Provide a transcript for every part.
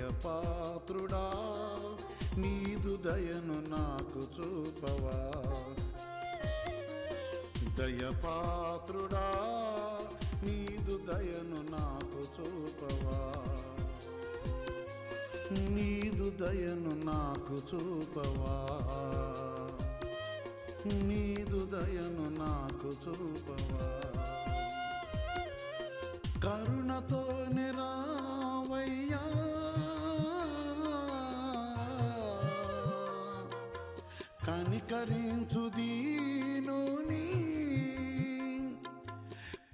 దయపాత్రుడా నీదు దయను నాకు చూపవా, దయపాత్రుడా నీదు దయను నాకు చూపవా, నీదు దయను నాకు చూపవా, నీదు దయను నాకు చూపవా. కరుణతో నిరావయ్యా, కనికరించు దీనుని,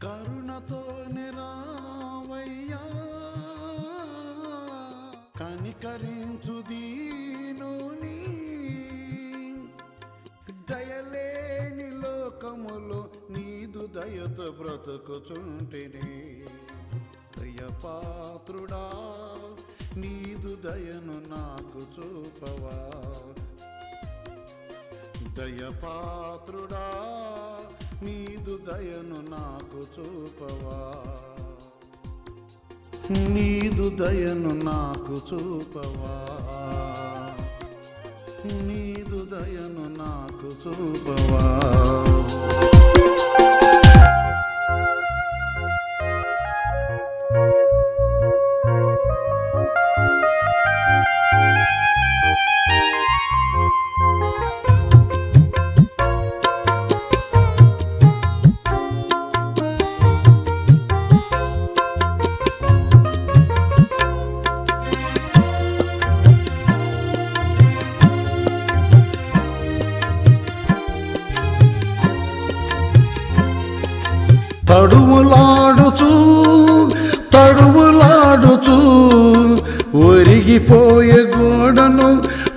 కరుణతో నిరావయ్యా, కనికరించు దీనుని. దయలేని లోకములో నీదు దయతో బ్రతుకుచుంటిని, దయపాత్రుడా నీదు దయను నాకు చూపవా, దయపాత్రుడా నీదు దయను నాకు చూపవా, నీదు దయను నాకు చూపవా, నీదు దయను నాకు చూపవా. తడుములాడుచూ తడుములాడుచూ ఒరిగిపోయే గోడను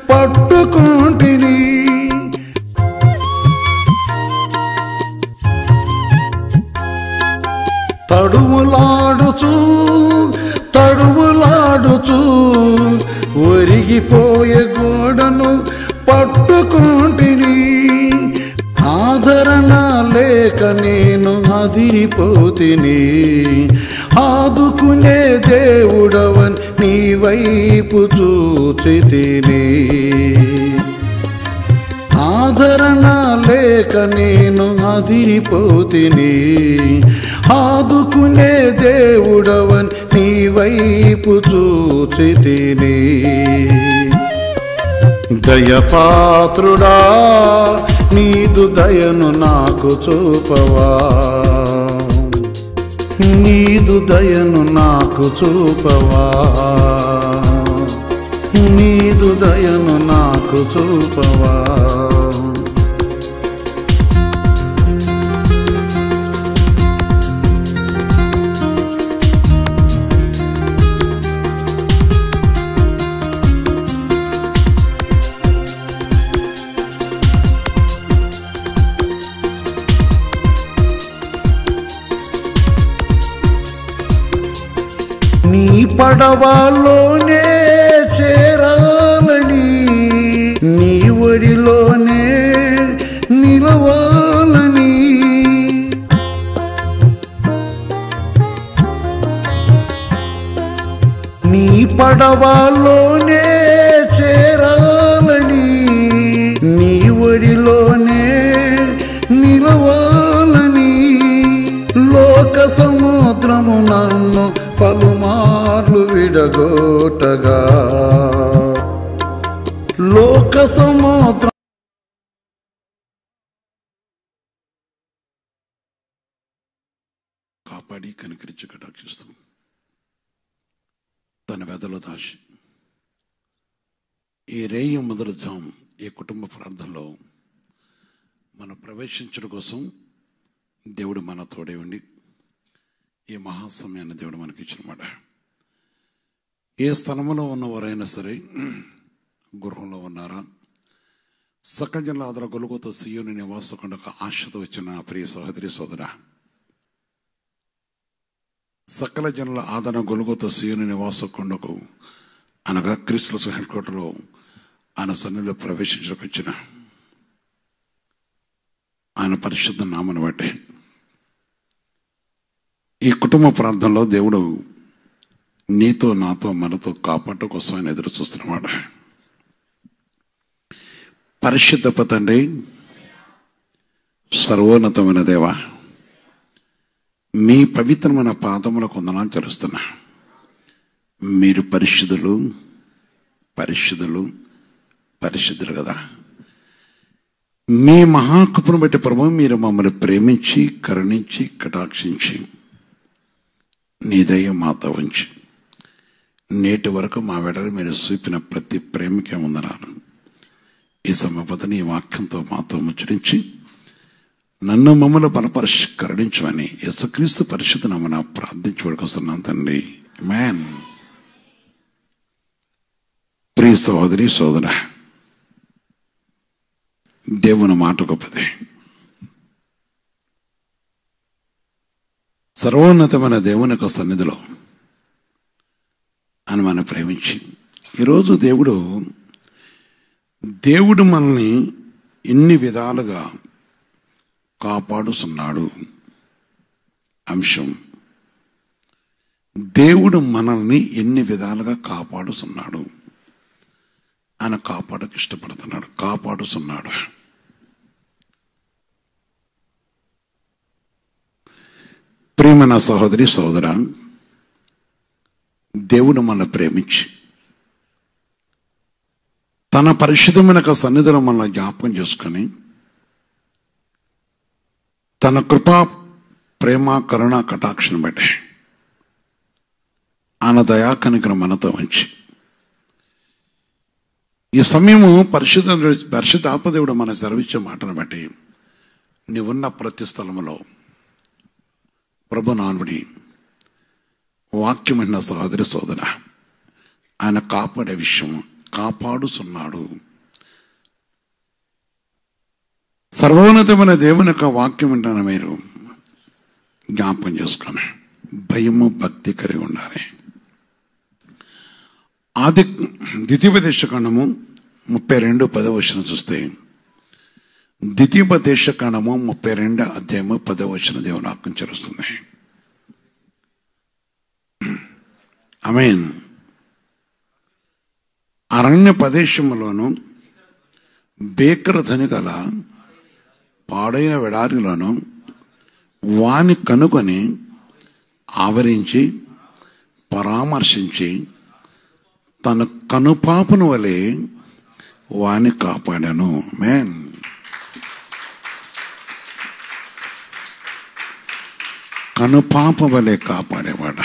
పట్టుకుంటిని, తడుములాడుచూ తడుములాడుచూ ఒరిగిపోయే గోడను పట్టుకుంటిని. ఆదరణ లేక నేను అదిరిపోతిని, ఆదుకునే దేవుడవన్ నీ వైపు చూచితిని. ఆదరణ లేక నేను అదిరిపోతిని, ఆదుకునే దేవుడవన్ నీ వైపు చూచితిని. దయపాత్రుడా నీదు దయను నాకు చూపవా, నీదు దయను నాకు చూపవా, నీదు దయను నాకు చూపవా. నీ పడవలోనే చేరాలని, నీ ఒడిలోనే నిలవాలని, నీ పడవలోనే చేరాలని, నీ ఒడిలోనే నిలవాలని. లోక సముద్రము నన్ను పలుమార్లు విడగొట్టగా, లోక సముద్రం కాపాడి కనికరించి కటాక్షిస్తాం. తన వెదలో దాచి ఈ రేయి మొదలు జాం ఈ కుటుంబ ప్రార్థనలో మనం ప్రవేశించడం కోసం దేవుడు మన తోడే ఉండి ఈ మహాసమయాన్ని దేవుడు మనకి ఇచ్చినమాట. ఏ స్థలంలో ఉన్నవారైనా సరే, గృహంలో ఉన్నారా, సకల జనుల ఆదర గొలుగుతో సియోని నివాసకుండకు ఆశతో వచ్చిన ప్రియ సహోదరి సోదర, సకల జనుల ఆదరణ గొలుగుతో సియోని నివాసకుండకు అనగా క్రీస్తు హెడ్ క్వార్టర్లో ఆయన సన్నిధిలో ప్రవేశించడానికి వచ్చిన ఆయన పరిశుద్ధ నామను బట్టి ఈ కుటుంబ ప్రార్థనలో దేవుడు నీతో నాతో మనతో కాపాడటం కోసం ఆయన ఎదురు చూస్తున్నమాట. పరిశుద్ధ తండ్రి, సర్వోన్నతమైన దేవా, మీ పవిత్రమైన పాదములకు వందనాలు చెల్లిస్తున్నా. మీరు పరిశుద్ధులు పరిశుద్ధులు పరిశుద్ధులు కదా. మీ మహాకృపను బట్టి ప్రభు మీరు మమ్మల్ని ప్రేమించి కరుణించి కటాక్షించి నీ దయ మాతో ఉంచి నేటి వరకు మా వెడలు మీరు చూపిన ప్రతి ప్రేమకే వందనాలు. ఈ సమపద నీ వాక్యంతో మాతో ముచ్చరించి నన్ను మమ్మల్ని బలపరిచి కరుణించమని యేసుక్రీస్తు పరిశుద్ధ నామమున ప్రార్థించుకొస్తున్నాను తండ్రి. ఆమేన్. ప్రియ సహోదరి సోదరా, దేవుని మాట గొప్పది. సర్వోన్నతమైన దేవుని యొక్క సన్నిధిలో అని మనం ప్రేమించి ఈరోజు దేవుడు మనల్ని ఎన్ని విధాలుగా కాపాడుతున్నాడు అంశం. దేవుడు మనల్ని ఎన్ని విధాలుగా కాపాడుతున్నాడు, ఆయన కాపాడకు ఇష్టపడుతున్నాడు, కాపాడుతున్నాడు. ప్రియమైన సహోదరి సోదరా, దేవుడు మనల్ని ప్రేమించి తన పరిశుద్ధమైన సన్నిధిలో మనల్ని జ్ఞాపకం చేసుకొని తన కృపా ప్రేమ కరుణ కటాక్షను బట్టి ఆయన దయా కనికరం మనతో ఉంచి ఈ సమయము పరిశుద్ధాత్మదేవుడు మన సెలవిచ్చే మాటను బట్టి నీవున్న ప్రతి స్థలములో ప్రభు నానుడి వాక్యం విన్న సహోదరి సోదర, ఆయన కాపాడే విషయం కాపాడుతున్నాడు. సర్వోన్నతమైన దేవుని యొక్క వాక్యం వింటాను మీరు జ్ఞాపకం చేసుకొని భయము భక్తి కలిగి ఉండాలి. ద్వితీయోపదేశకాండము 32:10 చూస్తే ద్వితీయోపదేశకాండము 32:10 దేవుని వాక్యం చదువుతుంది. ఆమేన్. అరణ్య ప్రదేశములోను భీకర ధ్వని గల పాడైన వెడారిలోను వాని కనుకొని ఆవరించి పరామర్శించి తన కనుపాపను వలె వాని కాపాడాను. ఆమేన్. కనుపాప వలె కాపాడేవాడ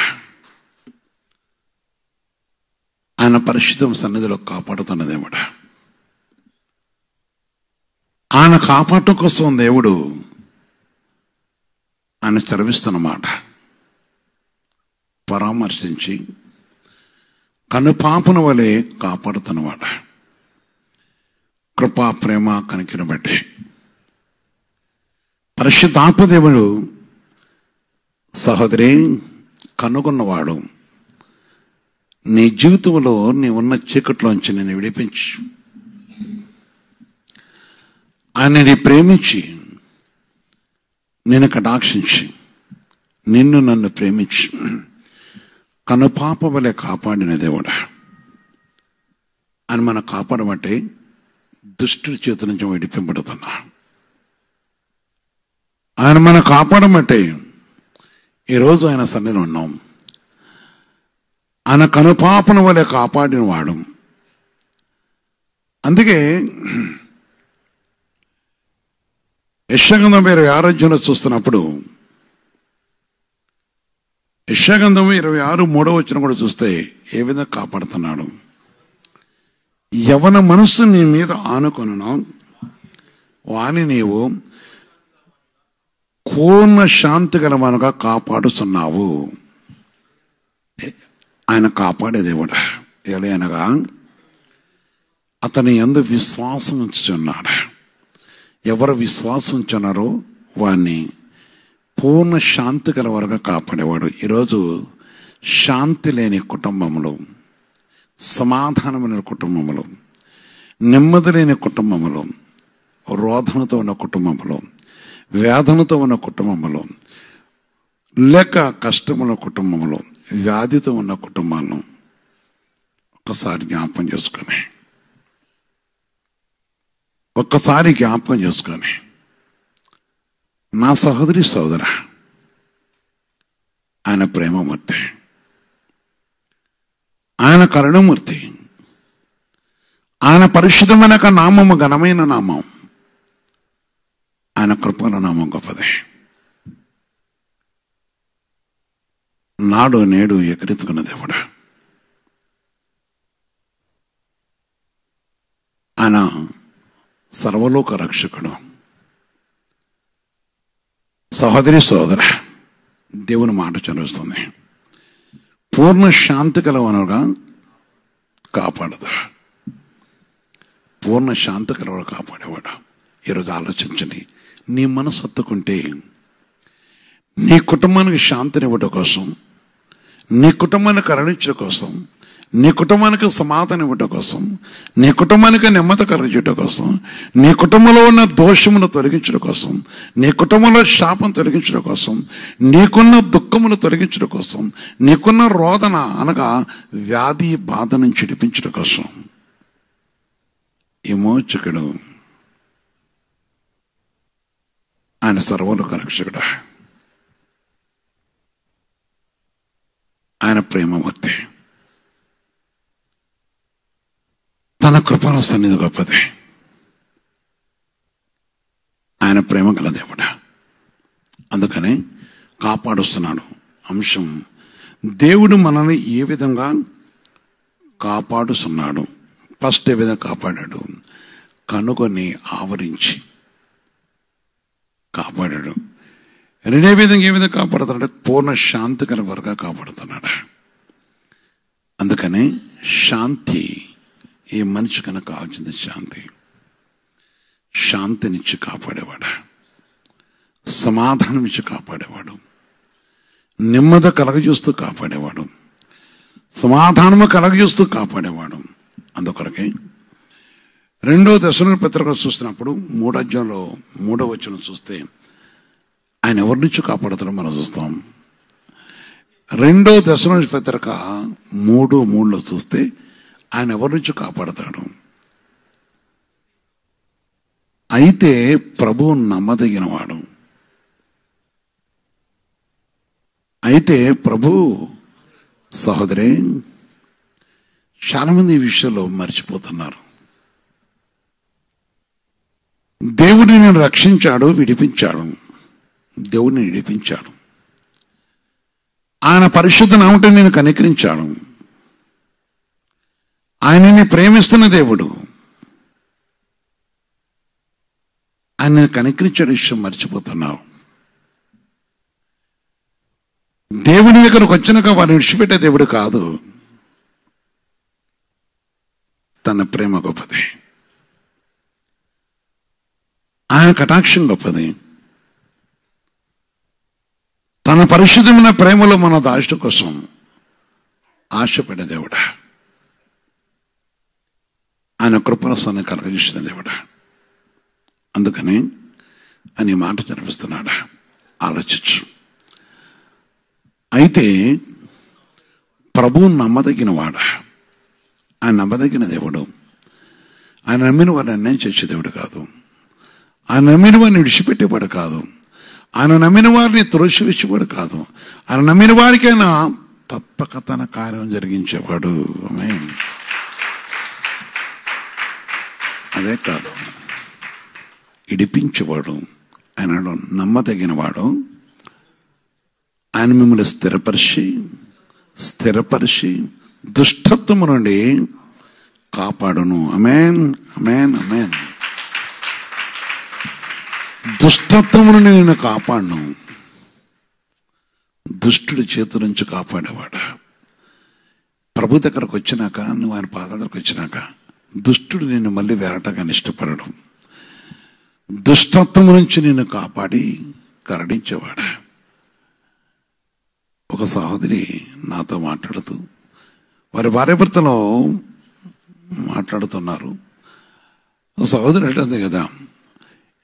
ఆయన పరిశుద్ధం సన్నిధిలో కాపాడుతున్నదేవాడ. ఆయన కాపాడటం కోసం దేవుడు ఆయన చదివిస్తున్నమాట. పరామర్శించి కనుపాపన వలె కాపాడుతున్నవాడ. కృపా ప్రేమ కనికిని బట్టి పరిశుద్ధాత్మదేవుడు సహోదరి కనుగొన్నవాడు. నీ జీవితంలో నీ ఉన్న చీకట్లోంచి నేను విడిపించి ఆయనని ప్రేమించి నేను కటాక్షించి నిన్ను నన్ను ప్రేమించి కనుపాప వలె కాపాడిన దేవుడు. ఆయన మనం కాపాడమంటే దుష్టుడి చేతి నుంచి విడిపింపడుతున్నా. ఆయన మనం కాపాడమంటే ఈరోజు ఆయన సన్నిధిలో ఉన్నాం. ఆయన కనుపాపన వలె కాపాడిన వాడు. అందుకే యెషయా గ్రంథం 26 చూస్తున్నప్పుడు యెషయా గ్రంథం 26:3 కూడా చూస్తే ఏ విధంగా కాపాడుతున్నాడు. యవన మనస్సు నీ మీద ఆనుకొనును వాని నీవు పూర్ణ శాంతి గలవానుగా కాపాడుతున్నావు. ఆయన కాపాడే దేవుడు. ఎలా అనగా అతని యందు విశ్వాసం ఉంచుచున్నాడు. ఎవరు విశ్వాసం ఉంచున్నారో వారిని పూర్ణ శాంతి గలవారుగా కాపాడేవాడు. ఈరోజు శాంతి లేని కుటుంబంలో, సమాధానం లేని కుటుంబంలో, నెమ్మది లేని కుటుంబంలో, రోధనతో ఉన్న కుటుంబంలో, వేదనతో ఉన్న కుటుంబంలో, లేక కష్టముల కుటుంబంలో వ్యాధితో ఉన్న కుటుంబాలను ఒక్కసారి జ్ఞాపకం చేసుకొని నా సహోదరి సోదర, ఆయన ప్రేమమూర్తి, ఆయన కరుణమూర్తి, ఆయన పరిశుద్ధమైన నామము ఘనమైన నామం, ఆయన కృపల నామం గొప్పదే. నాడు నేడు ఎకరెత్తుకున్న దేవుడు. ఆయన సర్వలోక రక్షకుడు. సహోదరి సోదర, దేవుని మాట చదువుతుంది, పూర్ణ శాంతి కలవనగా కాపాడదు. పూర్ణ శాంతి కలవను కాపాడేవాడు. ఈరోజు ఆలోచించండి, నీ మనసు హత్తుకుంటే నీ కుటుంబానికి శాంతినివ్వడం కోసం, నీ కుటుంబాన్ని కరుణించడం కోసం, నీ కుటుంబానికి సమాధానం ఇవ్వడం కోసం, నీ కుటుంబానికి నెమ్మది కలిగించడం కోసం, నీ కుటుంబంలో ఉన్న దోషమును తొలగించడం కోసం, నీ కుటుంబంలో శాపం తొలగించడం కోసం, నీకున్న దుఃఖమును తొలగించడం కోసం, నీకున్న రోదన అనగా వ్యాధి బాధ నుంచి విడిపించడం కోసం విమోచకుడు ఆయన సర్వలోక రక్షకుడు. ఆయన ప్రేమమూర్తి. తన కృపల సన్నిధి గొప్పది. ఆయన ప్రేమ గల దేవుడు. అందుకని కాపాడుస్తున్నాడు. అంశం, దేవుడు మనల్ని ఏ విధంగా కాపాడుతున్నాడు. ఫస్ట్ ఏ విధంగా కాపాడాడు? కనుగొని ఆవరించి కాపాడాడు. రెండే విధంగా ఏ విధంగా కాపాడుతున్నాడు? పూర్ణ శాంతి కల వరకు కాపాడుతున్నాడు. అందుకని శాంతి, ఈ మనిషి కనుక కావాల్సింది శాంతి. శాంతినిచ్చి కాపాడేవాడు, సమాధానం ఇచ్చి కాపాడేవాడు, నెమ్మది కలగజూస్తూ కాపాడేవాడు, సమాధానము కలగజూస్తూ కాపాడేవాడు. అందుకొరకే 2వ దశలోని పత్రిక చూస్తున్నప్పుడు 3వ అధ్యాయంలో 3వ వచనం చూస్తే ఆయన ఎవరి నుంచి కాపాడుతాడో మనం చూస్తాం. 2వ దశలోని పత్రిక 3:3లో చూస్తే ఆయన ఎవరి నుంచి కాపాడతాడు? అయితే ప్రభువు నమ్మదగినవాడు. అయితే ప్రభు, సహోదరే, చాలా మంది ఈ విషయంలో మర్చిపోతున్నారు. దేవుడిని నేను రక్షించాడు, విడిపించాడు. దేవుడిని విడిపించాడు. ఆయన పరిశుద్ధ నామముతో నేను కనికరించాడు. ఆయనని ప్రేమిస్తున్న దేవుడు. ఆయన కనికరించాడు విషయం మర్చిపోతున్నావు. దేవుని దగ్గరకు వచ్చినాక వారిని విడిచిపెట్టే దేవుడు కాదు. తన ప్రేమ గొప్పది, ఆయన కటాక్షం గొప్పది. తన పరిశుద్ధమైన ప్రేమలో మన దాష్ట కోసం ఆశపడే దేవుడా, ఆయన కృపరసాన్ని కలగజేసిన దేవుడా. అందుకని అని మాట జరిపిస్తున్నాడా? ఆలోచించు. అయితే ప్రభువు నమ్మదగిన వాడా, ఆయన నమ్మదగిన దేవుడు. ఆయన నమ్మిన వారిని అన్యాయం చేసే దేవుడు కాదు. ఆయన నమ్మిన వారిని విడిచిపెట్టేవాడు కాదు. ఆయన నమ్మిన వారిని త్రోసివేసేవాడు కాదు. ఆయన నమ్మిన వారికైనా తప్పక తన కార్యం జరిగించేవాడు. ఆమేన్. అదే కాదు, ఇడిపించేవాడు. ఆయన నమ్మదగినవాడు. ఆయన మిమ్మల్ని స్థిరపరిచి దుష్టత్వము నుండి కాపాడును. ఆమేన్, ఆమేన్, ఆమేన్. దుష్టత్వము నుండి నేను కాపాడును. దుష్టుడి చేతి నుంచి కాపాడేవాడు. ప్రభు దగ్గరకు వచ్చినాక, నువ్వు ఆయన పాదాల దగ్గరకు వచ్చినాక దుష్టుడు నిన్ను మళ్ళీ వేరటగా ఇష్టపడడం. దుష్టత్వం నుంచి నిన్ను కాపాడి కరుణించేవాడు. ఒక సహోదరి నాతో మాట్లాడుతూ, వారి భార్యాభర్తలో మాట్లాడుతున్నారు. సహోదరి అంటుంది కదా,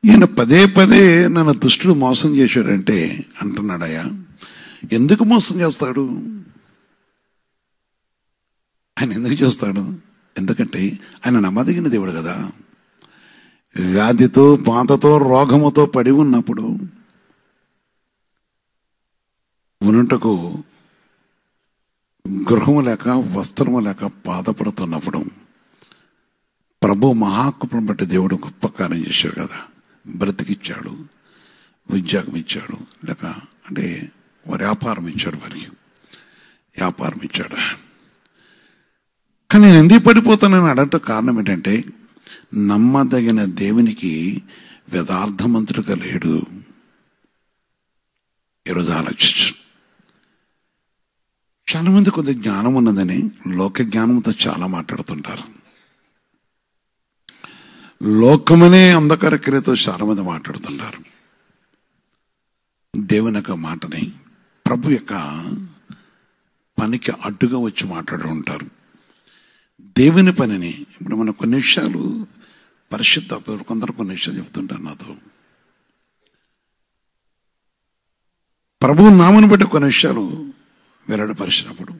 ఈయన పదే పదే నన్ను దుష్టుడు మోసం చేశాడంటే అంటున్నాడయ్యా. ఎందుకు మోసం చేస్తాడు? ఆయన ఎందుకు చూస్తాడు? ఎందుకంటే ఆయన నమ్మదగిన దేవుడు కదా. వ్యాధితో, బాధతో, రోగముతో పడి ఉన్నప్పుడు, ఉనుటకు గృహము లేక, వస్త్రము లేక బాధపడుతున్నప్పుడు ప్రభు మహాకృపను బట్టి దేవుడు గొప్ప కార్యం చేశాడు కదా. బ్రతికిచ్చాడు, ఉద్యోగం ఇచ్చాడు, లేక అంటే వ్యాపారం ఇచ్చాడు, వారికి వ్యాపారం ఇచ్చాడు. కానీ నేను ఎందుకు పడిపోతానని అడగటం కారణం ఏంటంటే, నమ్మదగిన దేవునికి యథార్థమంతుడుగా లేడు. ఈరోజు ఆలోచించు. చాలా మంది కొద్ది జ్ఞానం ఉన్నదని లోక జ్ఞానంతో చాలా మాట్లాడుతుంటారు. లోకమనే అంధకార క్రియతో చాలా మంది మాట్లాడుతుంటారు. దేవుని యొక్క మాటని, ప్రభు యొక్క పనికి అడ్డుగా వచ్చి మాట్లాడుతూ ఉంటారు. దేవుని పనిని ఇప్పుడు మనం కొన్ని విషయాలు పరిశుద్ధ, కొందరు కొన్ని విషయాలు చెప్తుంటారు నాతో. ప్రభువు నామను బట్టి కొన్ని విషయాలు వెల్లడిపరిచినప్పుడు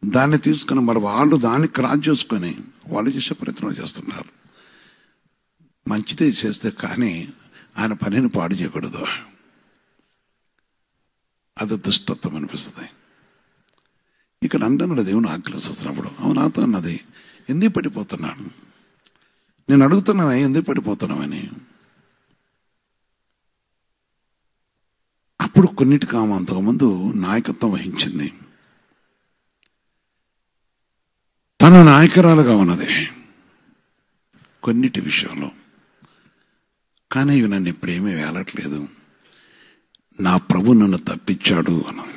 దాన్ని తీసుకుని మరి వాళ్ళు దాన్ని క్రాస్ చేసుకొని వాళ్ళు చేసే ప్రయత్నం చేస్తున్నారు. మంచిదే చేస్తే కానీ ఆయన పనిని పాడు చేయకూడదు. అది దుష్టత్వం అనిపిస్తుంది. ఇక్కడ అంటున్నాడు దేవుని ఆజ్ఞలు చూస్తున్నప్పుడు, అవును నాతో అన్నది ఎందుకు పడిపోతున్నాను, నేను అడుగుతున్నాను ఎందుకు పడిపోతున్నామని. అప్పుడు కొన్నిటికి ఆమె అంతకుముందు నాయకత్వం వహించింది, తన నాయకురాలుగా ఉన్నది కొన్నిటి విషయంలో. కానీ ఇవి నన్ను ఇప్పుడేమీ వేలట్లేదు, నా ప్రభు నన్ను తప్పించాడు అన్నది.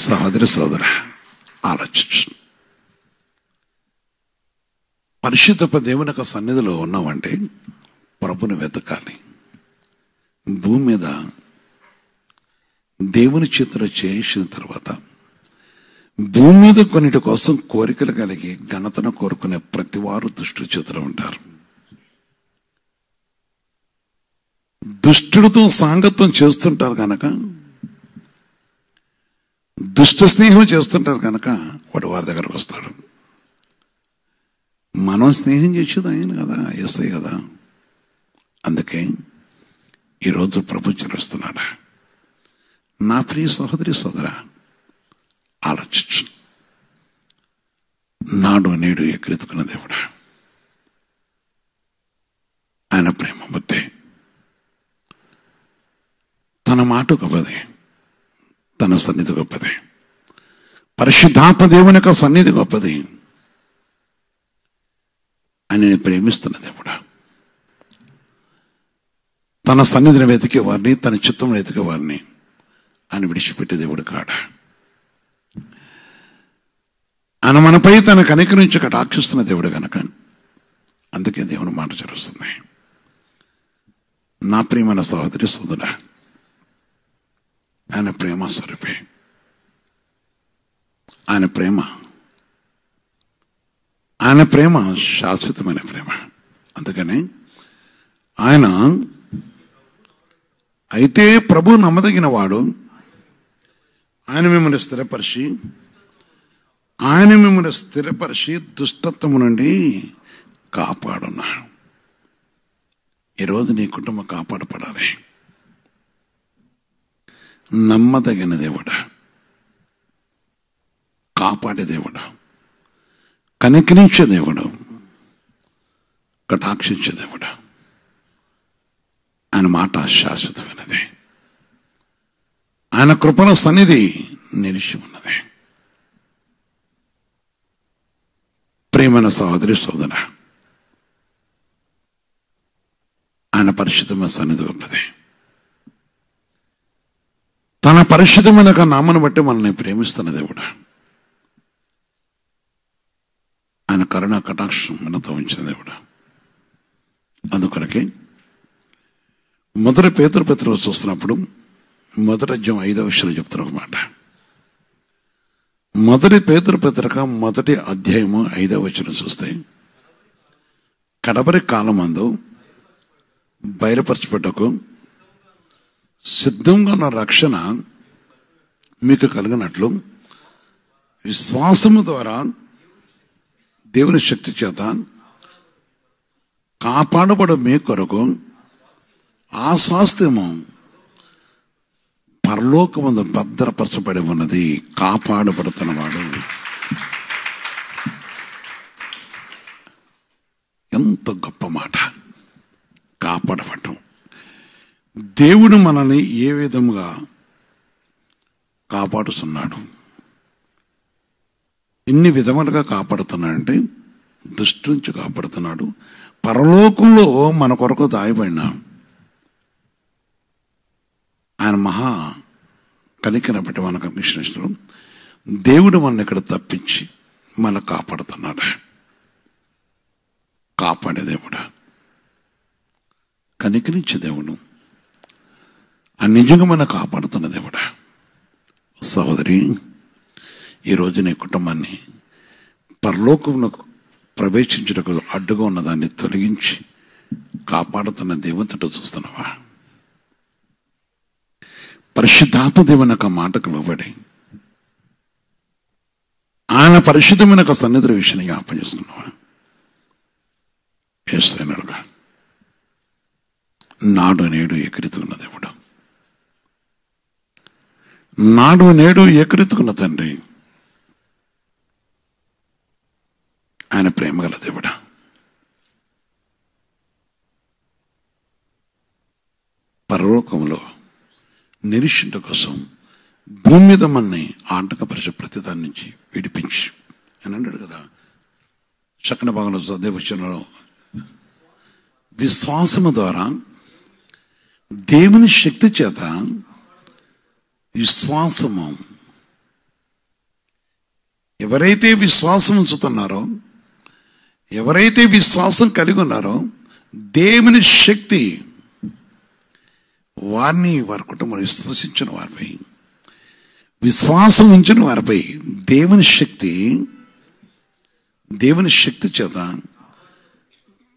సహోదరి సోదర ఆలోచించు. పరిశుద్ధ దేవుని యొక్క సన్నిధిలో ఉన్నామంటే ప్రభుని వెతకాలి. భూమి మీద దేవుని చేతిలో చేసిన తర్వాత భూమి మీద కొన్నిటి కోసం కోరికలు కలిగి ఘనతను కోరుకునే ప్రతి వారు దుష్టుడి చేతిలో ఉంటారు. దుష్టుడితో సాంగత్యం చేస్తుంటారు కనుక, దుష్ట స్నేహం చేస్తుంటారు కనుక వాడు వారి దగ్గరకు వస్తాడు. మనం స్నేహం చేసేది ఆయన కదా, యేసయ్య కదా. అందుకే ఈరోజు ప్రభు చెల్లిస్తున్నాడు. నా ప్రియ సహోదరి సోదరా ఆలోచించు. నాడు నేడు ఎక్కరెత్తుకున్న దేవుడా, ఆయన ప్రేమ బుద్ధి, తన మాట గొప్పది, తన సన్నిధి గొప్పది, పరిశుద్ధాత్మ దేవుని యొక్క సన్నిధి గొప్పది. ఆయనని ప్రేమిస్తున్న దేవుడా, తన సన్నిధిని వెతికే వారిని, తన చిత్తం వెతికే వారిని ఆయన విడిచిపెట్టే దేవుడు కాడా. ఆయన మనపై తన కనికరించి కటాక్షిస్తున్న దేవుడు కనుక అందుకే దేవుని మాట జరుగుతుంది. నా ప్రియమైన సహోదరి సోదరా, ఆయన ప్రేమ స్వరూపే. ఆయన ప్రేమ శాశ్వతమైన ప్రేమ. అందుకని ఆయన అయితే ప్రభు నమ్మదగిన వాడు, ఆయన మిమ్మల్ని స్థిరపరిచి దుష్టత్వము నుండి కాపాడున్నాడు. ఈరోజు నీ కుటుంబం కాపాడపడాలి. నమ్మదగిన దేవుడా, కాపాడే దేవుడు, కనికరించే దేవుడు, కటాక్షించే దేవుడు. ఆయన మాట శాశ్వతమైనది. ఆయన కృపణ సన్నిధి నిలిచి ఉన్నది. ప్రియమైన సహోదరి సోదర, ఆయన పరిశుద్ధమైన సన్నిధి గొప్పది. తన పరిశుద్ధమైన నామను బట్టి మనల్ని ప్రేమిస్తున్న దేవుడు. ఆయన కరుణ కటాక్షం మనతో ఉంచిన దేవుడు. అందుకొరకే మొదటి పేతురు చూస్తున్నప్పుడు మొదటి అధ్యాయం 5వ వచనం చెప్తున్న ఒక మాట. మొదటి పేతురు పత్రిక మొదటి అధ్యాయము 5వ వచనం చూస్తే, కడపరి కాలమందు బయలుపరచబడ్డకు సిద్ధంగా ఉన్న రక్షణ మీకు కలిగినట్లు విశ్వాసము ద్వారా దేవుని శక్తి చేత కాపాడబడు మీ కొరకు ఆ స్వాస్థ్యము పరలోకమందు భద్రపరచబడి ఉన్నది. కాపాడబడుతున్నవాడు. ఎంత గొప్ప మాట! కాపాడబడటం. దేవుడు మనల్ని ఏ విధముగా కాపాడుతున్నాడు, ఎన్ని విధములుగా కాపాడుతున్నాడంటే, దుష్టు నుంచి కాపాడుతున్నాడు. పరలోకంలో మన కొరకు దాయబడిన ఆయన మహా కనికరం బట్టి మనకు విశ్లేషణలు దేవుడు మనల్ని ఇక్కడ తప్పించి మన కాపాడుతున్నాడు. కాపాడే దేవుడు, కనికరించే దేవుడు, ఆ నిజంగా మన కాపాడుతున్న దేవుడు. సహోదరి, ఈరోజు నీ కుటుంబాన్ని పరలోకంలో ప్రవేశించుటకు అడ్డుగా ఉన్నదాన్ని తొలగించి కాపాడుతున్న దేవునితో చూస్తున్నావా? పరిశుద్ధాత్మ దేవుని యొక్క మాటకు లోబడి ఆయన పరిశుద్ధమైన ఒక సన్నిధి విషయాన్ని జ్ఞాపకం చేస్తున్నావా? ఏస్తాడుగా నాడు నేడు ఏకరీతున్న దేవుడు, నాడు నేడు ఏకరీతుకున్న తండ్రి, ఆయన ప్రేమ గల దేవుడా. పరలోకంలో నిరీక్షణ కోసం భూమి మీద మనని ఆటంకపరిచే ప్రతిదాని నుంచి విడిపించి అని అన్నాడు కదా. చక్కని భాగంలో చదివే వచ్చిన విశ్వాసము ద్వారా దేవుని శక్తి చేత విశ్వాసము, ఎవరైతే విశ్వాసం ఉంచుతున్నారో, ఎవరైతే విశ్వాసం కలిగి ఉన్నారో, దేవుని శక్తి వారిని, వారి కుటుంబం విశ్వసించిన వారిపై, విశ్వాసం ఉంచిన వారిపై దేవుని శక్తి చేత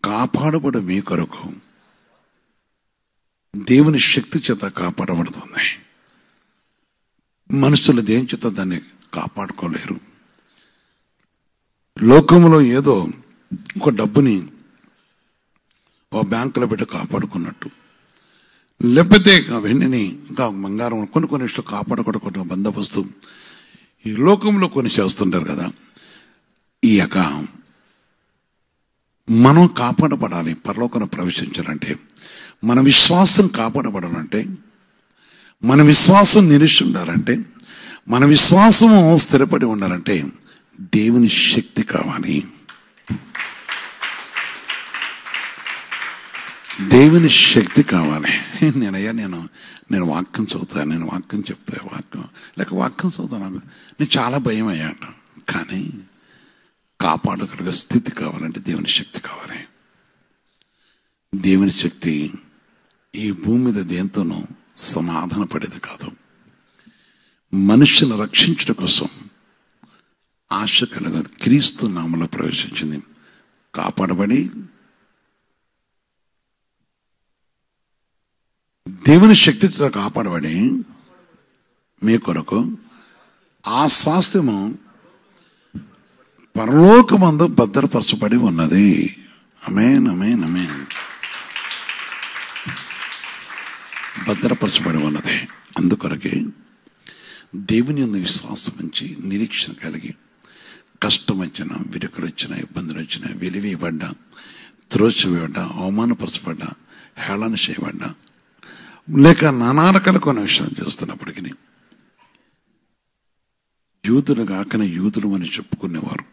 కాపాడబడు మీ కొరకు దేవుని శక్తి చేత కాపాడబడుతుంది. మనుషులు దేని చేత దాన్ని కాపాడుకోలేరు. లోకంలో ఏదో ఒక డబ్బుని ఓ బ్యాంకులో పెట్టి కాపాడుకున్నట్టు, లేకపోతే వెండిని ఇంకా బంగారం కొన్ని విషయాలు కాపాడుకోవడం బందోబస్తు ఈ లోకంలో కొన్ని చేస్తుంటారు కదా. ఈ యొక్క మనం కాపాడబడాలి, పరలోకం ప్రవేశించాలంటే, మన విశ్వాసం కాపాడబడాలంటే, మన విశ్వాసం నిలిచి ఉండాలంటే, మన విశ్వాసము స్థిరపడి ఉండాలంటే దేవుని శక్తి కావాలి. దేవుని శక్తి కావాలి. నేను వాక్యం చదువుతాను, నేను వాక్యం చెప్తా, వాక్యం చదువుతాను, నేను చాలా భయం అయ్యాను. కానీ కాపాడగలిగే స్థితి కావాలంటే దేవుని శక్తి కావాలి. దేవుని శక్తి ఈ భూమి మీద దేంతోనూ సమాధాన పడేది కాదు. మనుషులను రక్షించడం కోసం ఆశ కలగ క్రీస్తు నామములో ప్రవేశించింది. కాపాడబడి దేవుని శక్తితో కాపాడబడి మీ కొరకు ఆ స్వాస్థ్యము పరలోకమందు భద్రపరచబడి ఉన్నది. ఆమేన్, ఆమేన్, ఆమేన్. భద్రపరచబడి ఉన్నది. అందుకొరకే దేవుని యందు విశ్వాసం ఉంచి నిరీక్షణ కలిగి కష్టం వచ్చినా, విరుకులు వచ్చినా, ఇబ్బందులు వచ్చినా, వెలివేయబడ్డా, త్రోసివేయబడ్డా, అవమానపరచబడ్డా, హేళన చేయబడ్డా, లేక నానా రకాల కొన్ని విషయాలు చేస్తున్నప్పటికీ యూదులు కాకనే యూదులు అని చెప్పుకునేవారు.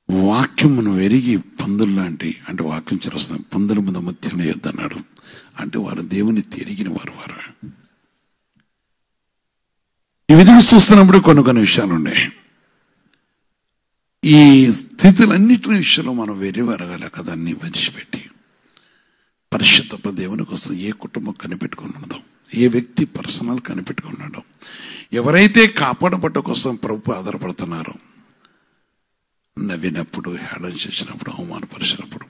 వాక్యమును ఎరిగి పందుల్లాంటి, అంటే వాక్యం చేస్తున్న పందుల మీద మధ్యలో వేయొద్దన్నాడు. అంటే వారు దేవుని తిరిగిన వారు. ఈ విధంగా చూస్తున్నప్పుడు కొన్ని విషయాలు ఉన్నాయి. ఈ స్థితులన్నింటినీ విషయంలో మనం వెరగల కదా, అన్ని విడిచిపెట్టి పరిశుద్ధ దేవుని కోసం ఏ కుటుంబం కనిపెట్టుకుని ఉన్నదో, ఏ వ్యక్తి పర్సనల్ కనిపెట్టుకున్నాడో, ఎవరైతే కాపాడబడ్డ కోసం ప్రభు ఆధారపడుతున్నారో, నవ్వినప్పుడు, హేళన చేసినప్పుడు, అవమానపరిచినప్పుడు,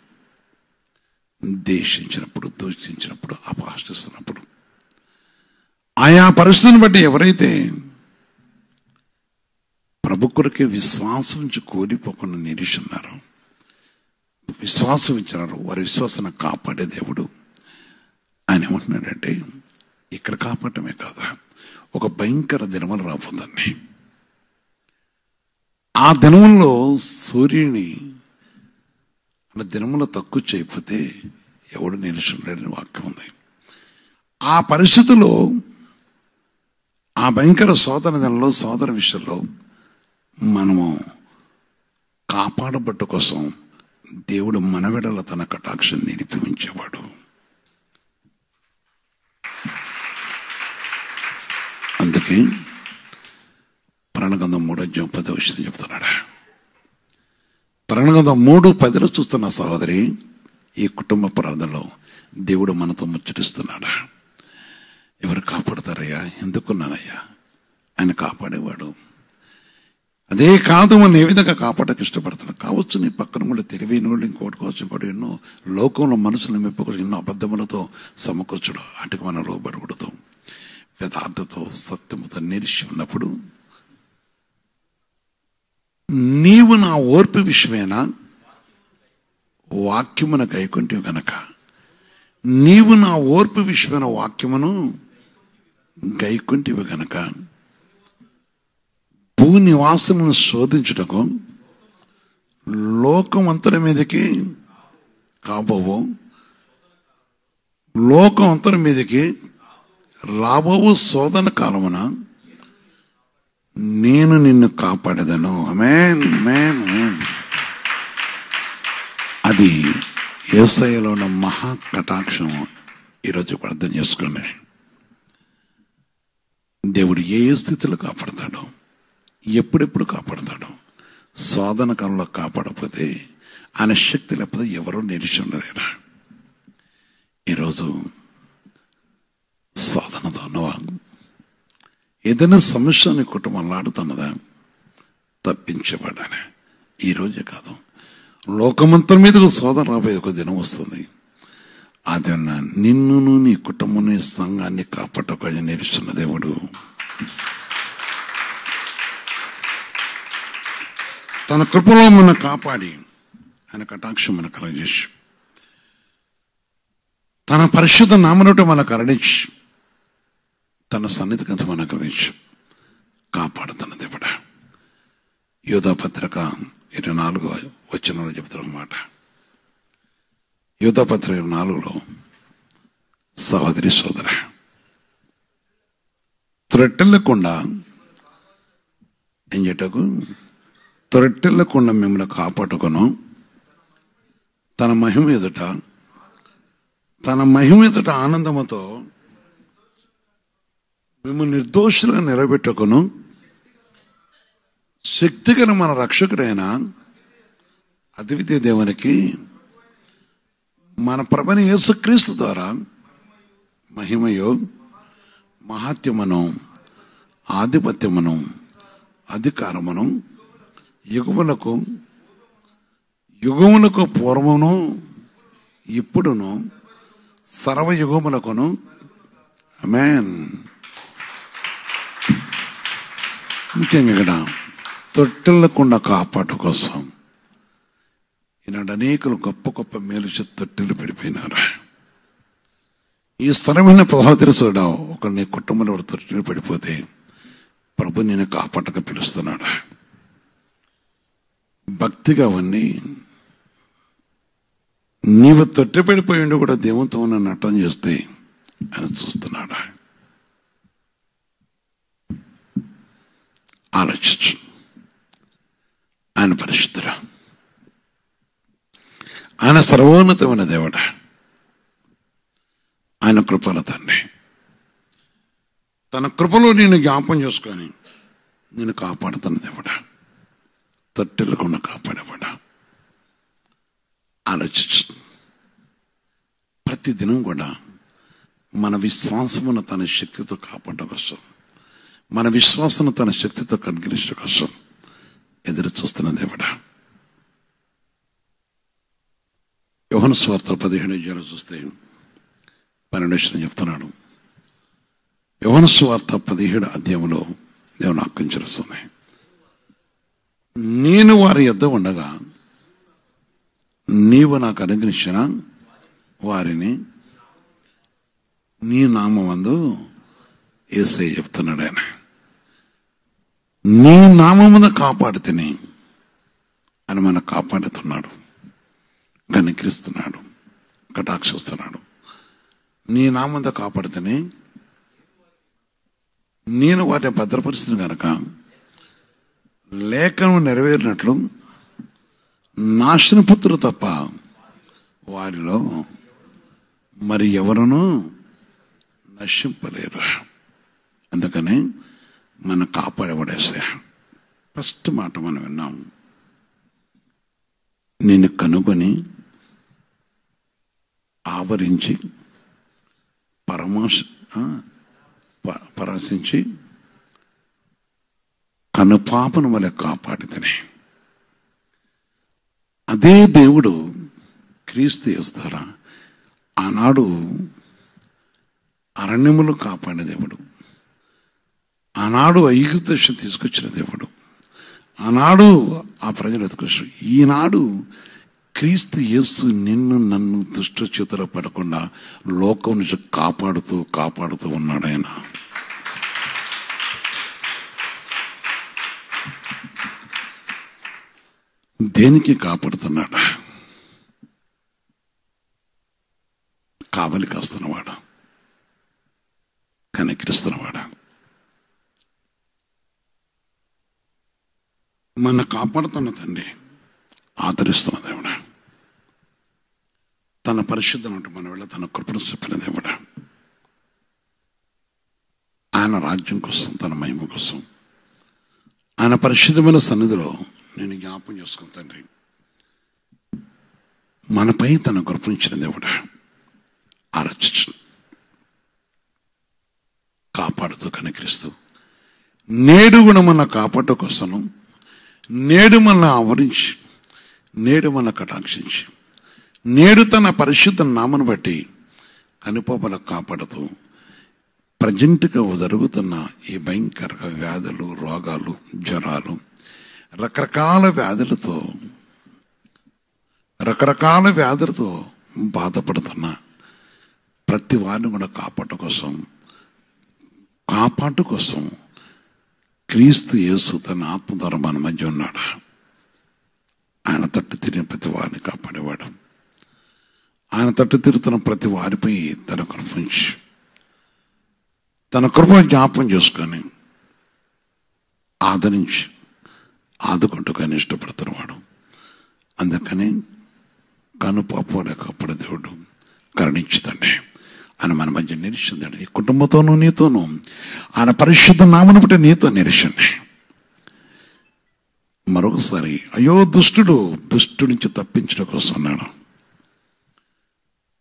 దేశించినప్పుడు, దూషించినప్పుడు, అపహాస్తిస్తున్నప్పుడు, ఆయా పరిస్థితిని బట్టి ఎవరైతే ప్రభు కొరకే విశ్వాసం నుంచి కోల్పోకుండా నిరీక్షున్నారు, విశ్వాసం ఇచ్చినారు, వారి విశ్వాసాన్ని కాపాడే దేవుడు. ఆయన ఏమంటున్నాడంటే, ఇక్కడ కాపాడటమే కాదు, ఒక భయంకర దినములు రాబోతుంది. ఆ దినముల్లో సూర్యుని అలా దినములో తక్కువ చేయకపోతే ఎవడు నిలుచుండని వాక్యం ఉంది. ఆ పరిస్థితుల్లో, ఆ భయంకర శోధన దినంలో, శోధన విషయంలో మనము కాపాడబట్ట కోసం దేవుడు మన వెడల తన కటాక్షం నిలిపి ఉంచేవాడు. అందుకే ప్రణగంధం 3:10 చెప్తున్నాడు. ప్రణగంధం 3:10 చూస్తున్న సహోదరి, ఈ కుటుంబ ప్రార్థనలో దేవుడు మనతో ముచ్చటిస్తున్నాడు. ఎవరు కాపాడతారయ్యా? ఎందుకున్నానయ్యా? ఆయన కాపాడేవాడు. అదే కాదు, మనం ఏ విధంగా కాపాడక ఇష్టపడుతున్నాడు కావచ్చు. నీ పక్కన కూడా తెలివైన వాళ్ళు ఇంకోటి కావచ్చు, ఇంకోటి ఎన్నో లోకంలో మనసులు మెప్పుకోవచ్చు, ఎన్నో అబద్ధములతో సమకూర్చుడు. వాటికి మనం లోబడకూడదు. యథార్థతో సత్యముతో నిలిచి ఉన్నప్పుడు, నీవు నా ఓర్పు విషయమేనా వాక్యమున గైకొంటివి గనక, నీవు నా ఓర్పు విషయమైన వాక్యమును గైకొంటివి గనక, భూ నివాసమును శోధించుటకు లోకమంతటి మీదకి కాబోవు, లోకమంతటి మీదకి రాబోవు శోధన కాలమున నేను నిన్ను కాపాడేదను. ఆమేన్, ఆమేన్, ఆమేన్. అది యేసయ్యలో ఉన్న మహా కటాక్షం. ఈరోజు ప్రార్థన చేసుకోండి. దేవుడు ఏ స్థితిలో కాపాడతాడో, ఎప్పుడెప్పుడు కాపాడతాడో. శోధన కాలంలో కాపాడకపోతే, ఆయన శక్తి లేకపోతే ఎవరూ నిరీక్షణలేరా. ఈరోజు శోధనతో ఉన్నవా? ఏదైనా సమస్య నీ కుటుంబంలో ఆడుతున్నదా? తప్పించబడాలి. ఈరోజే కాదు, లోకమంతా మీదకు శోధన రాబోయే ఒక దినం వస్తుంది. ఆ దిన నిన్నును, నీ కుటుంబం, నీ సంఘాన్ని కాపాడక నిరీక్షణ దేవుడు. తన కృపలో మనం కాపాడి, ఆయన కటాక్షం మనకు కలగజేసి, తన పరిశుద్ధ నామమును మనకు కరుణించి, తన సన్నిధి కంత మనకు కరుణించి కాపాడుతున్న దేవుడా. యూదాపత్రిక 24 చెప్తున్నమాట. యూదాపత్రిక 24 సహోదరి సోదర, త్రొట్టెల్లకుండా ఏం చేయటకు, త్రొట్టెల్లకుండా మిమ్మల్ని కాపాడుకొను, తన మహిమ ఎదుట ఆనందముతో మిమ్మల్ని నిర్దోషులుగా నిలబెట్టుకొను, శక్తిగల మన రక్షకుడైన అద్వితీయ దేవునికి మన ప్రభువైన యేసుక్రీస్తు ద్వారా మహిమయు మహాత్యమును ఆధిపత్యమును అధికారమును యుగములకు పూర్వమును ఇప్పుడును సర్వయుగములకును ఆమేన్. ముఖ్యంగా ఇక్కడ తొట్టెళ్లకుండా కాపాటు కోసం ఈనాడు అనేకులు గొప్ప గొప్ప మేలు తొట్టెలు పడిపోయినారు. ఈ స్థిరమైన సహోదరి చూడ, ఒక నీ కుటుంబంలో తొట్టెలు పడిపోతే ప్రభు నేను కాపాడక పిలుస్తున్నాడు. భక్తిగా అవన్నీ నీవు తొట్టెపడిపోయిండు కూడా దేవునితో ఉన్న నటన చేస్తే ఆయన చూస్తున్నాడు. ఆలోచించు. ఆయన పరిశుద్ధుడు, ఆయన సర్వోన్నతమైన దేవుడు, ఆయన కృపల తండ్రి. తన కృపలో నేను జ్ఞాపం చేసుకొని నేను కాపాడుతున్న దేవుడా, తొట్టెళ్ళకుండా కాపాడేవాడా. ఆలోచించు. ప్రతిదినం కూడా మన విశ్వాసమును తన శక్తితో కాపాడడం కోసం, మన విశ్వాసం తన శక్తితో కనుగరించడం కోసం ఎదురు చూస్తున్న దేవుడా. యోహాను సువార్త 17 చూస్తే 12 చెప్తున్నాడు. యోహాను సువార్త 17 అధ్యాయంలో దేవుని వాక్యం చెప్తుంది, నేను వారి యొద్ద ఉండగా నీవు నాకు అనుగ్రహించిన వారిని నీ నామమందు యేసయ్య చెప్తున్నాడు. ఆయన నీ నామమున కాపాడితేనే ఆయన మనకు కాపాడుతున్నాడు, కనికరిస్తున్నాడు, కటాక్షిస్తున్నాడు. నీ నామంతో కాపాడితేనే నేను వారిని భద్రపరుస్తుంది కనుక లేఖనం నెరవేరినట్లు నాశనపుత్రులు తప్ప వారిలో మరి ఎవరునూ నశింపలేరు. అందుకని మనం కాపాడబడేసే ఫస్ట్ మాట మనం విన్నాం, నిన్ను కనుగొని ఆవరించి పరవశించి కనుపాపను వలె కాపాడితేనే. అదే దేవుడు క్రీస్తు యేసు ఆనాడు అరణ్యములు కాపాడే దేవుడు, ఆనాడు ఐగుప్తు దేశం తీసుకొచ్చిన దేవుడు, ఆనాడు ఆ ప్రజలు ఎత్తుకొచ్చు. ఈనాడు క్రీస్తు యేసు నిన్ను నన్ను దుష్ట చేతులు పడకుండా లోకం నుంచి కాపాడుతూ ఉన్నాడు. ఆయన దేనికి కాపాడుతున్నాడు? కావలి కాస్తున్నవాడు, కనికరిస్తున్నవాడు, మన కాపాడుతున్న తండ్రి, ఆదరిస్తున్న దేవుడు, తన పరిశుద్ధం అంటే మన వెళ్ళ తన కృపను చెప్పిన దేవుడు, ఆయన రాజ్యం కోసం, తన మహిమ కోసం, ఆయన పరిశుద్ధమైన సన్నిధిలో నేను జ్ఞాపం చేసుకున్న తండ్రి, మనపై తన కృపనిచ్చిన దేవుడు ఆరచించు కాపాడుతూ కనికరిస్తూ నేడు కూడా మన కాపాడు కోసం, నేడు మన ఆవరించి, నేడు మన కటాక్షించి, నేడు తన పరిశుద్ధ నామను బట్టి కనుపాపల కాపాడుతూ ప్రజెంట్గా జరుగుతున్న ఈ భయంకర వ్యాధులు, రోగాలు, జ్వరాలు, రకరకాల వ్యాధులతో బాధపడుతున్న ప్రతి వారిని కూడా కాపాటు కోసం క్రీస్తు యేసు తన ఆత్మ ద్వారా మన మధ్య ఉన్నాడు. ఆయన తట్టు తిరిగిన ప్రతి వారిని కాపాడేవాడు, ఆయన తట్టు తిరుగుతున్న ప్రతి వారిపై తన కృపించి, తన కృప జ్ఞాపం చేసుకొని ఆదరించి ఆదుకుంటూ కానీ ఇష్టపడుతున్నవాడు. అందుకని కనుపాపలే కాపాడే దేవుడు కరుణించుతండి. ఆయన మన మధ్య నిరీక్షించండి. నీ కుటుంబంతోనూ నీతోనూ ఆయన పరిశుద్ధ నామను బట్టి నీతో నిరీక్షండి. మరొకసారి అయ్యో దుష్టుడు నుంచి తప్పించడం కోసం ఉన్నాడు,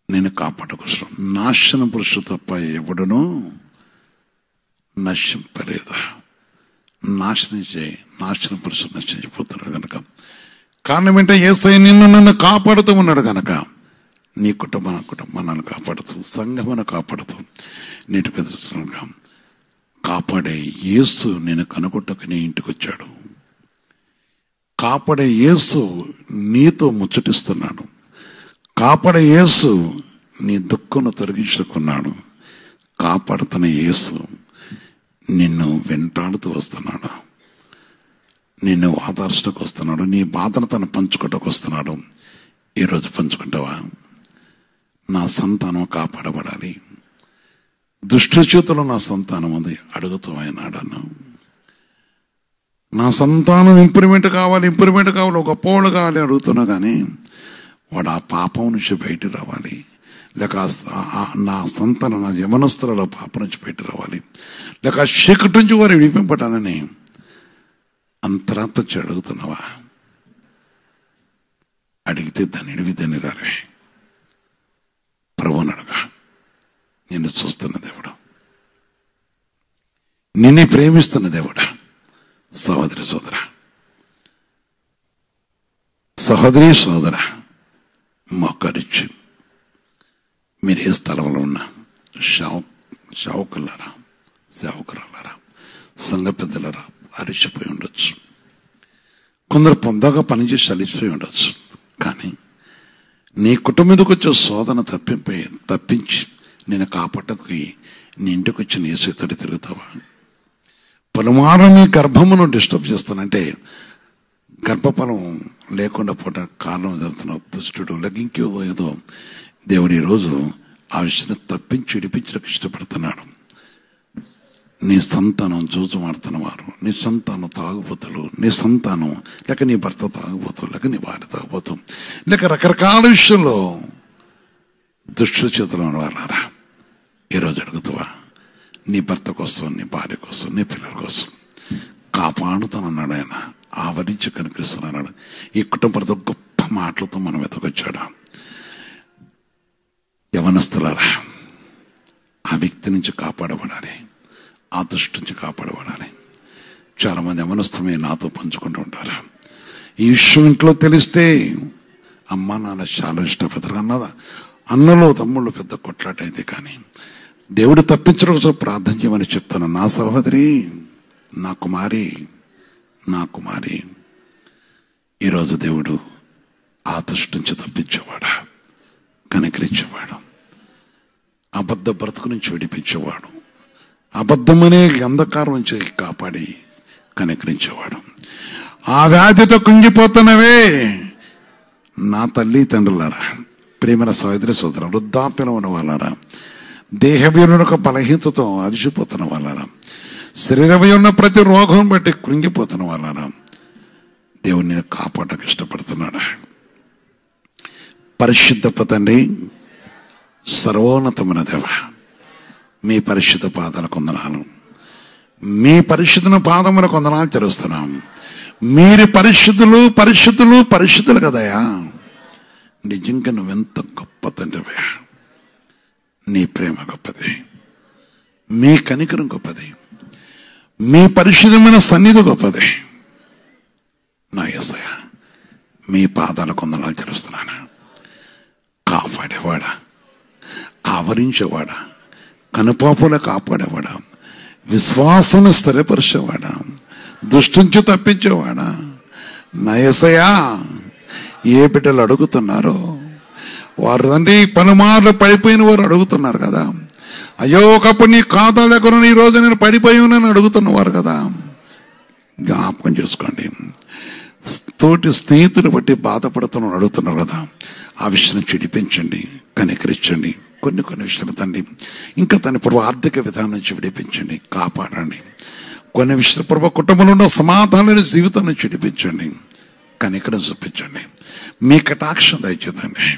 నేను కాపాడ కోసం. నాశన పురుషుడు తప్ప ఎవడునూ నశింపలేదు. నాశన పురుషుడు నశించిపోతున్నాడు కనుక, కారణం ఏంటంటే యేసయ్య నిన్ను నన్ను కాపాడుతూ ఉన్నాడు కనుక, నీ కుటుంబాన్ని కాపాడుతూ, సంఘమును కాపాడుతూ, నీటి పెద్ద కాపాడే యేసు నేను కనుగొట్టకు నీ ఇంటికి వచ్చాడు. కాపాడే యేసు నీతో ముచ్చటిస్తున్నాడు. కాపాడే యేసు నీ దుఃఖను తొలగించుకున్నాడు. కాపాడుతున్న యేసు నిన్ను వెంటాడుతూ వస్తున్నాడు, నిన్ను ఆదర్శకు వస్తున్నాడు, నీ బాధను తను పంచుకోవటకు వస్తున్నాడు. ఈరోజు పంచుకుంటావా? నా సంతానం కాపాడబడాలి, దుష్ట చేతుల్లో నా సంతానం అది అడుగుతూ అయినాడను. నా సంతానం ఇంప్రూవ్మెంట్ కావాలి, ఒక పోలు కావాలి అడుగుతున్నా కానీ వాడు ఆ పాపం నుంచి బయట రావాలి, లేక నా సంతానం, నా యవనస్తులలో పాపం నుంచి బయట రావాలి, లేక చీకటి నుంచి వారు విడిపింపడాలని అంతరాత్మ అడుగుతున్నావా? అడిగితే దాన్ని ఇడివిద్దని రారే. ప్రభువుని అడగా. నిన్ను చూస్తున్న దేవుడు, నిన్ను ప్రేమిస్తున్న దేవుడు. సహోదరి సోదర మొక్కరిచ్చి మీరు ఏ స్థలంలో ఉన్నా షావుకులారా సేవకురాలరా, సంఘ పెద్దలరా అరిచిపోయి ఉండొచ్చు. కొందరు పొందగా పనిచేసి అలిసిపోయి ఉండొచ్చు. కానీ నీ కుటుంబం మీదకి వచ్చే శోధన తప్పించి నేను కాపాడకి నీ ఇంటికి వచ్చి నీ చేతడి తిరుగుతావా? పలుమారు నీ గర్భమును డిస్టర్బ్ చేస్తానంటే గర్భఫలం లేకుండా పోవడానికి కారణం జరుగుతున్న దుష్టుడు ఇంకో ఏదో దేవుడు ఈరోజు ఆ విషయాన్ని తప్పించి విడిపించడానికి ఇష్టపడుతున్నాడు. నీ సంతానం జూజుమాడుతున్న వారు, నీ సంతానం తాగుబోతులు, నీ సంతానం లేక నీ భర్త తాగుబోతు, లేక నీ భార్య తాగుబోతు, లేక రకరకాల విషయంలో దుష్టు చేతులు వాళ్ళారా ఈరోజు అడుగుతావా? నీ భర్త కోసం, నీ భార్య కోసం, నీ పిల్లల కోసం కాపాడుతానన్నాడు ఆయన. ఆవరించి కనిపిస్తున్నాడు. ఈ కుటుంబంతో గొప్ప మాటలతో మనం ఎదగొచ్చాడు. యవనస్తులారా, ఆ వ్యక్తి నుంచి కాపాడబడాలి, ఆ దృష్టి నుంచి కాపాడబడాలి. చాలామంది యవనస్తమే నాతో పంచుకుంటూ ఉంటారు. ఈ విషయం ఇంట్లో తెలిస్తే అమ్మ నాన్న చాలా ఇష్టపడతారు. అన్నలో తమ్ముళ్ళు పెద్ద కొట్లాట అయితే కానీ దేవుడు తప్పించడం కోసం ప్రార్థన చేయమని చెప్తాను. నా సహోదరి, నా కుమారి, నా కుమారి, ఈరోజు దేవుడు ఆ దృష్టి నుంచి తప్పించేవాడు, కనికరించేవాడు, అబద్ధ బ్రతుకు నుంచి విడిపించేవాడు, అబద్ధమనే అంధకారం నుంచి కాపాడి కనికరించేవాడు. ఆ వ్యాధితో కుంగిపోతున్నవే నా తల్లి తండ్రులారా, ప్రేమైన సహోదరి సోదరు, వృద్ధాప్యం ఉన్న వాళ్ళారా, దేహవ్యూనొక బలహీనతతో అలసిపోతున్న వాళ్ళారా, శరీరమై ఉన్న ప్రతి రోగం బట్టి కృంగిపోతున్న వాళ్ళారా, దేవుడు నేను కాపాడడానికి ఇష్టపడుతున్నాడు. పరిశుద్ధ తండ్రి, సర్వోన్నతమైన దేవ, మీ పరిశుద్ధ పాదాల కొందనాలు, మీ పరిశుద్ధ పాదముల కొందనాలు తెలుస్తున్నాం. మీరు పరిశుద్ధులు పరిశుద్ధులు పరిశుద్ధులు కదయా. నిజంగా నువ్వెంత గొప్ప తండ్రివే. నీ ప్రేమ గొప్పది, మీ కనికరం గొప్పది, మీ పరిశుద్ధమైన సన్నిధి గొప్పది. నా యేసయ్య, మీ పాదాల కొందనాలు తెలుస్తున్నాను. కాపాడేవాడా, ఆవరించేవాడా, కనుపాపుల కాపాడేవాడా, విశ్వాసాన్ని స్థిరపరిచేవాడా, దుష్టించి తప్పించేవాడా. నా యేసయ్యా, ఏ బిడ్డలు అడుగుతున్నారో వారు తండ్రి పలుమార్లు పడిపోయిన వారు అడుగుతున్నారు కదా. అయ్యో, ఒకప్పుడు నీ ఖాతా దగ్గర ఈ రోజు నేను పడిపోయి ఉన్నాను అడుగుతున్నవారు కదా. జ్ఞాపకం చేసుకోండి. తోటి స్నేహితులు బట్టి బాధపడుతున్న అడుగుతున్నారు కదా. ఆ విషయాన్ని చిడిపించండి, కనికరించండి. కొన్ని విషయాలు తండ్రి ఇంకా తన ప్రభు ఆర్థిక విధానం నుంచి విడిపించండి, కాపాడండి. కొన్ని విషయాలు ప్రభు కుటుంబంలో ఉన్న సమాధానాన్ని జీవితం నుంచి విడిపించండి, కనికరం చూపించండి. మీ కటాక్షం దయచేదండి,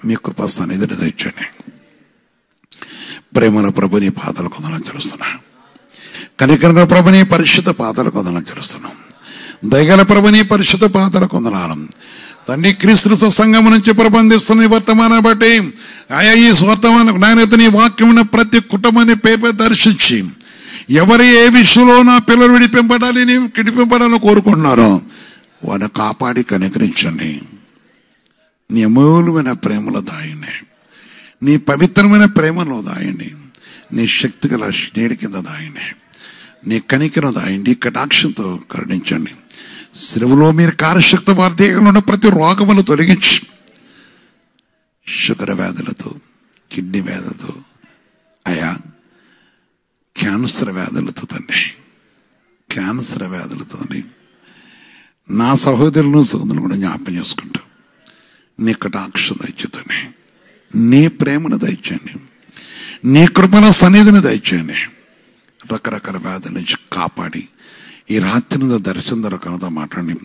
మీ కృపాస్థానం ఎదురు దయచండి. ప్రేమల ప్రభుని పాదాల కొందనాలు చెల్లిస్తున్నా. కనికరంగా ప్రభుని పరిశుద్ధ పాదాల కొందనాలు చెల్లిస్తున్నాం. దయగల ప్రభుని పరిశుద్ధ పాదాల కొందనాలు తండ్రి. క్రీస్తు సంఘం నుంచి ప్రబంధిస్తున్న వర్తమానం బట్టి ఆయా ఈ వర్తమాన నాణ్యతని వాక్యమున ప్రతి కుటుంబాన్ని పేపై దర్శించి ఎవరు ఏ విషయంలో నా పిల్లలు విడిపింపడాలని కోరుకుంటున్నారో వారిని కాపాడి కనికరించండి. నీ అమూల్యమైన ప్రేమలో దాయండి, నీ పవిత్రమైన ప్రేమలో దాయండి, నీ శక్తి గల నీడి కింద దాయండి, నీ కనికరం దాయండి, కటాక్షంతో కరుణించండి. శిలువలో మీరు కార్యశక్తి వారి దేహంలో ఉన్న ప్రతి రోగములు తొలగించి షుగర్ వ్యాధులతో, కిడ్నీ వ్యాధులతో, అయా క్యాన్సర్ వ్యాధులతో తండ్రి, క్యాన్సర్ వ్యాధులతో తండ్రి నా సహోదరులను సహోదరులు కూడా జ్ఞాపకం చేసుకుంటూ నీ కటాక్షం దయచేతండి, నీ ప్రేమను దయచేయండి, నీ కృపణ సన్నిధిని దయచేయండి. రకరకాల వ్యాధుల నుంచి కాపాడి ఈ రాత్రి దర్శనం దొరకనతో మాట్లాడండి.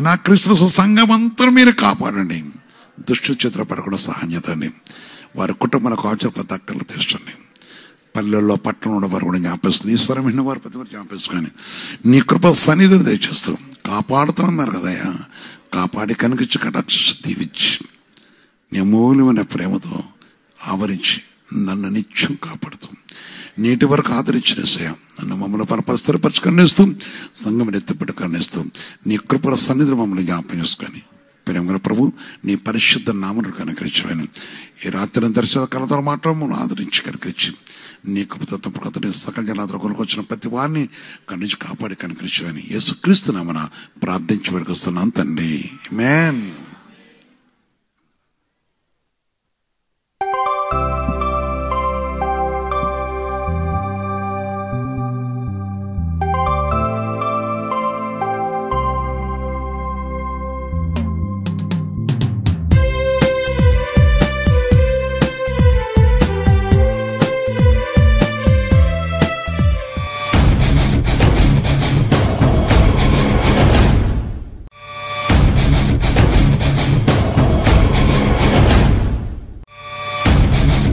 నా క్రీస్తు సంఘం అంతా మీరు కాపాడండి. దుష్టు చిత్రపడకుండా సహాయం చేతండి. వారి కుటుంబాలకు ఆచరణ దక్కలు తెచ్చండి. పల్లెల్లో పట్టణంలో వారు కూడా జ్ఞాపిస్తుంది. ఈశ్వరమైన వారు ప్రతి వారు జ్ఞాపించుకొని నీ కృప సన్నిధిని దయచేస్తూ కాపాడుతున్నారు కదయ్యా. కాపాడి కనిపించి కటాక్ష దీవించి నీ అమూల్యమైన ప్రేమతో ఆవరించి నన్ను నిత్యం కాపాడుతూ నేటి వరకు ఆదరించిన నన్ను మమ్మల్ని పరిస్థితిపరచు కన్నిస్తూ సంఘం ఎత్తిపెట్టు కన్నిస్తూ నీ కృపల సన్నిధిని మమ్మల్ని జ్ఞాపకం చేసుకొని ప్రేమగల ప్రభు, నీ పరిశుద్ధ నామమును కనుకరించమని ఈ రాత్రి దర్శన కళతో మాత్రం ఆదరించి కనుకరించి నీ కృపతత్వం ప్రకటన సకల జనాదరణ కొనుకొచ్చిన ప్రతి వారిని కనుంచి కాపాడి కనుకరించమని యేసుక్రీస్తు నామమున ప్రార్థించి వేడుకొస్తున్నాను తండ్రి. ఆమేన్.